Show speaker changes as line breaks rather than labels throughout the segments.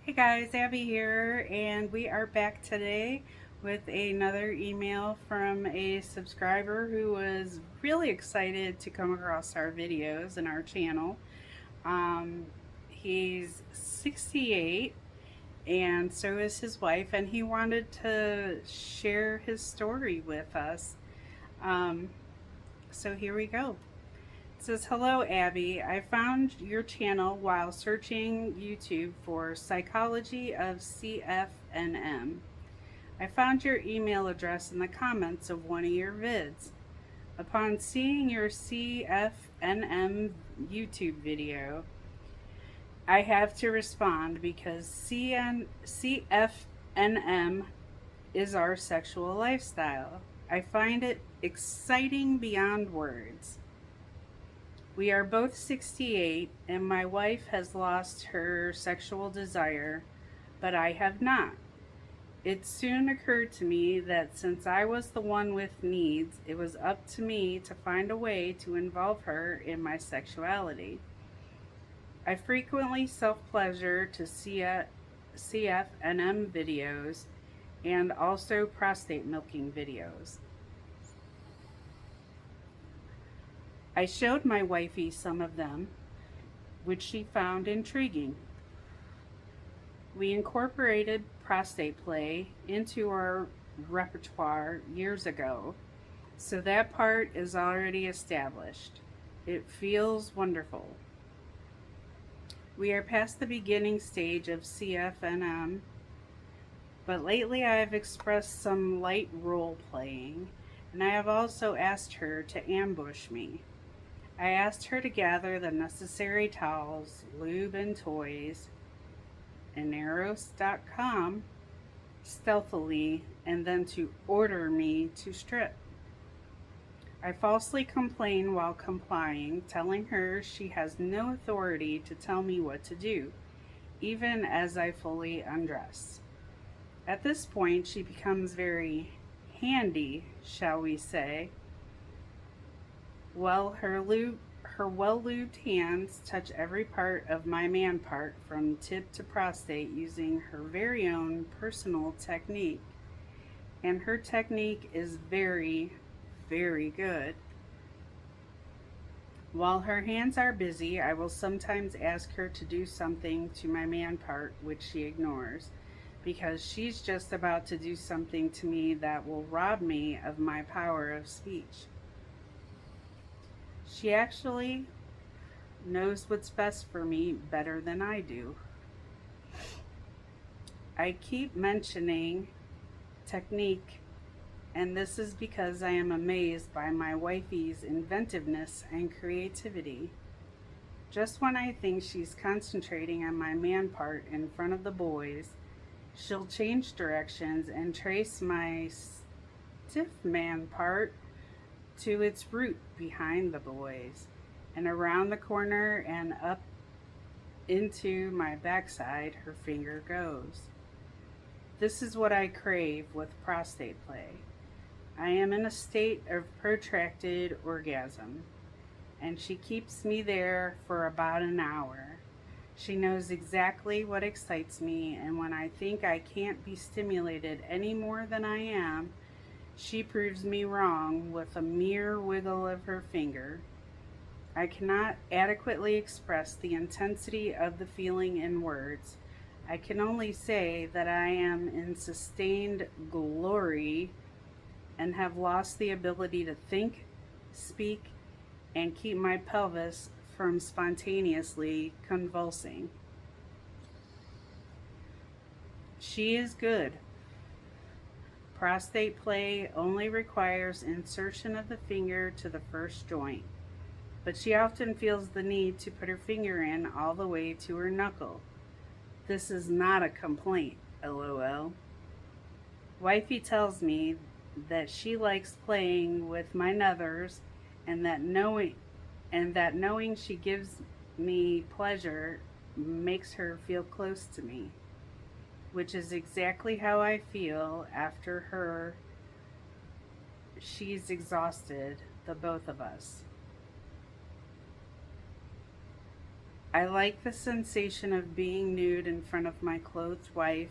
Hey guys, Abby here, and we are back today with another email from a subscriber who was really excited to come across our videos and our channel. Um, he's 68, and so is his wife, and he wanted to share his story with us. Um, so here we go. It says, "Hello, Abby. I found your channel while searching YouTube for psychology of CFNM. I found your email address in the comments of one of your vids. Upon seeing your CFNM YouTube video, I have to respond because CFNM is our sexual lifestyle. I find it exciting beyond words. We are both 68, and my wife has lost her sexual desire, but I have not. It soon occurred to me that since I was the one with needs, it was up to me to find a way to involve her in my sexuality. I frequently self pleasure to CFNM videos and also prostate milking videos. I showed my wifey some of them, which she found intriguing. We incorporated prostate play into our repertoire years ago, so that part is already established. It feels wonderful. We are past the beginning stage of CFNM, but lately I have expressed some light role playing, and I have also asked her to ambush me. I asked her to gather the necessary towels, lube, and toys in Eros.com stealthily and then to order me to strip. I falsely complain while complying, telling her she has no authority to tell me what to do, even as I fully undress. At this point, she becomes very handy, shall we say. Well, her well lubed hands touch every part of my man part from tip to prostate using her very own personal technique. And her technique is very, very good. While her hands are busy, I will sometimes ask her to do something to my man part, which she ignores, because she's just about to do something to me that will rob me of my power of speech. She actually knows what's best for me better than I do. I keep mentioning technique, and this is because I am amazed by my wifey's inventiveness and creativity. Just when I think she's concentrating on my man part in front of the boys, she'll change directions and trace my stiff man part to its root behind the boys, and around the corner and up into my backside her finger goes. This is what I crave with prostate play. I am in a state of protracted orgasm, and she keeps me there for about an hour. She knows exactly what excites me, and when I think I can't be stimulated any more than I am, she proves me wrong with a mere wiggle of her finger. I cannot adequately express the intensity of the feeling in words. I can only say that I am in sustained glory and have lost the ability to think, speak, and keep my pelvis from spontaneously convulsing. She is good. Prostate play only requires insertion of the finger to the first joint, but she often feels the need to put her finger in all the way to her knuckle. This is not a complaint, lol. Wifey tells me that she likes playing with my nethers and that knowing she gives me pleasure makes her feel close to me, which is exactly how I feel after her. She's exhausted, the both of us. I like the sensation of being nude in front of my clothed wife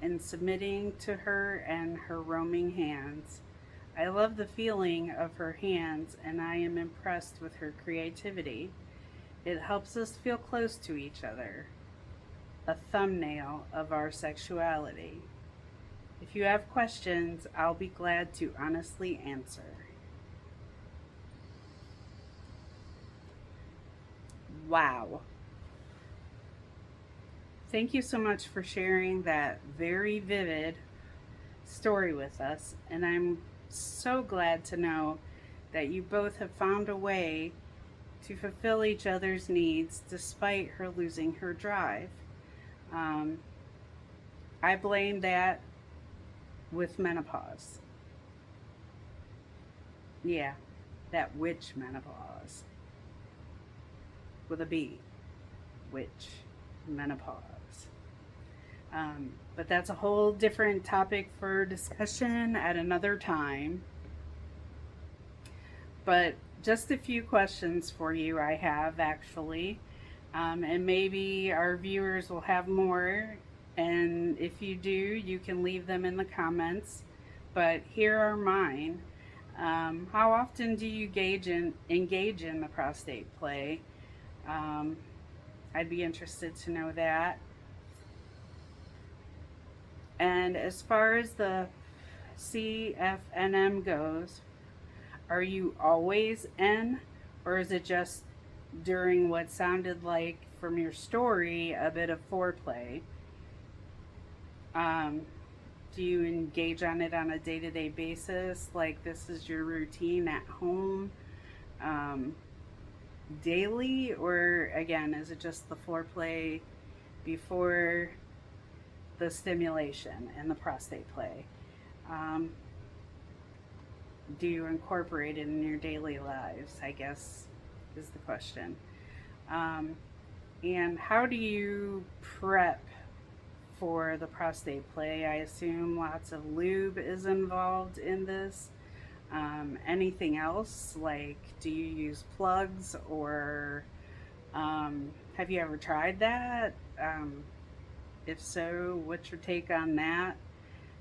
and submitting to her and her roaming hands. I love the feeling of her hands and I am impressed with her creativity. It helps us feel close to each other. A thumbnail of our sexuality. If you have questions, I'll be glad to honestly answer. Wow. Thank you so much for sharing that very vivid story with us. And I'm so glad to know that you both have found a way to fulfill each other's needs despite her losing her drive. Um, I blame that with menopause. Yeah, that witch menopause with a B. Witch menopause. But that's a whole different topic for discussion at another time. But just a few questions for you, I have actually. And maybe our viewers will have more. And if you do, you can leave them in the comments. But here are mine. How often do you engage in the prostate play? Um, I'd be interested to know that. And as far as the CFNM goes, are you always N, or is it just during what sounded like from your story a bit of foreplay? Um, do you engage on it on a day-to-day basis? Like this is your routine at home, um, daily, or again, is it just the foreplay before the stimulation and the prostate play? Um, do you incorporate it in your daily lives? I guess is the question. Um, and how do you prep for the prostate play? I assume lots of lube is involved in this. Anything else? Like, do you use plugs or have you ever tried that? If so, what's your take on that?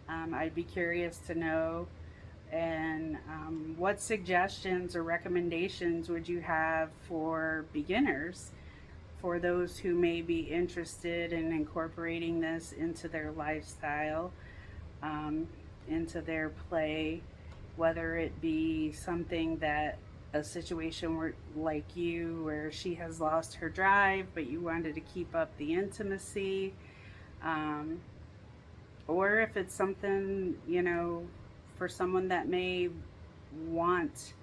I'd be curious to know. And what suggestions or recommendations would you have for beginners, for those who may be interested in incorporating this into their lifestyle, um, into their play, whether it be something that a situation where, like you, where she has lost her drive, but you wanted to keep up the intimacy, um, or if it's something, for someone that may want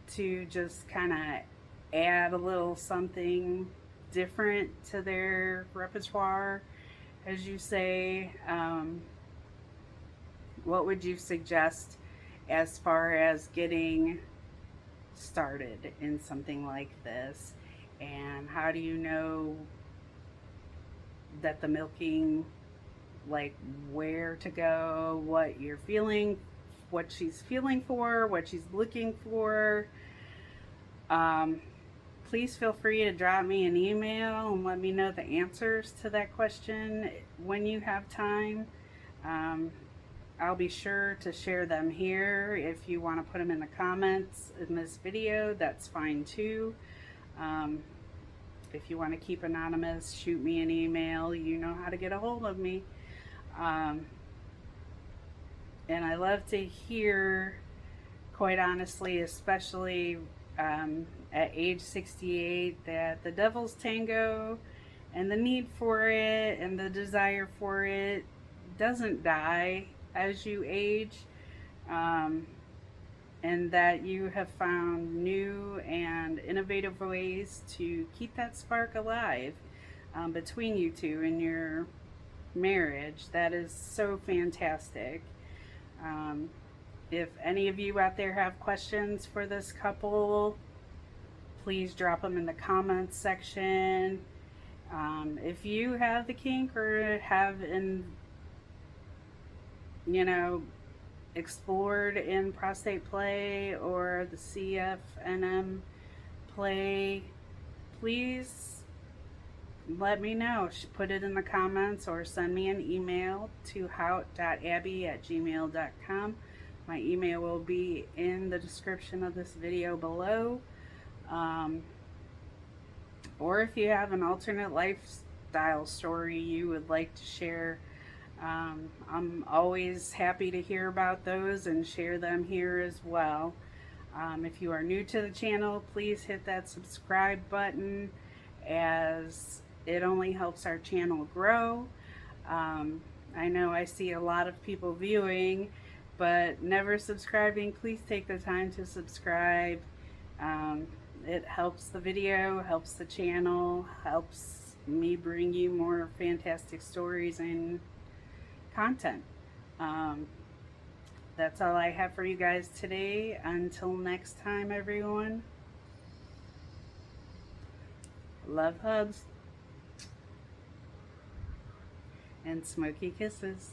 to just kind of add a little something different to their repertoire, as you say. What would you suggest as far as getting started in something like this? And how do you know that the milking, like where to go, what you're feeling, what she's feeling for, what she's looking for? Um, Please feel free to drop me an email and let me know the answers to that question when you have time. Um, I'll be sure to share them here. If you want to put them in the comments in this video, that's fine too. Um, if you want to keep anonymous, shoot me an email. You know how to get a hold of me. Um, and I love to hear, quite honestly, especially at age 68, that the devil's tango and the need for it and the desire for it doesn't die as you age, um, and that you have found new and innovative ways to keep that spark alive between you two in your marriage. That is so fantastic. Um, if any of you out there have questions for this couple, please drop them in the comments section. If you have the kink or have explored in prostate play or the CFNM play, please let me know. Put it in the comments or send me an email to haute.abby@gmail.com. My email will be in the description of this video below. Or if you have an alternate lifestyle story you would like to share, I'm always happy to hear about those and share them here as well. If you are new to the channel, please hit that subscribe button, as it only helps our channel grow. I know I see a lot of people viewing but never subscribing. Please take the time to subscribe. It helps the video, helps the channel, helps me bring you more fantastic stories and content. That's all I have for you guys today. Until next time, everyone. Love hugs and smoky kisses.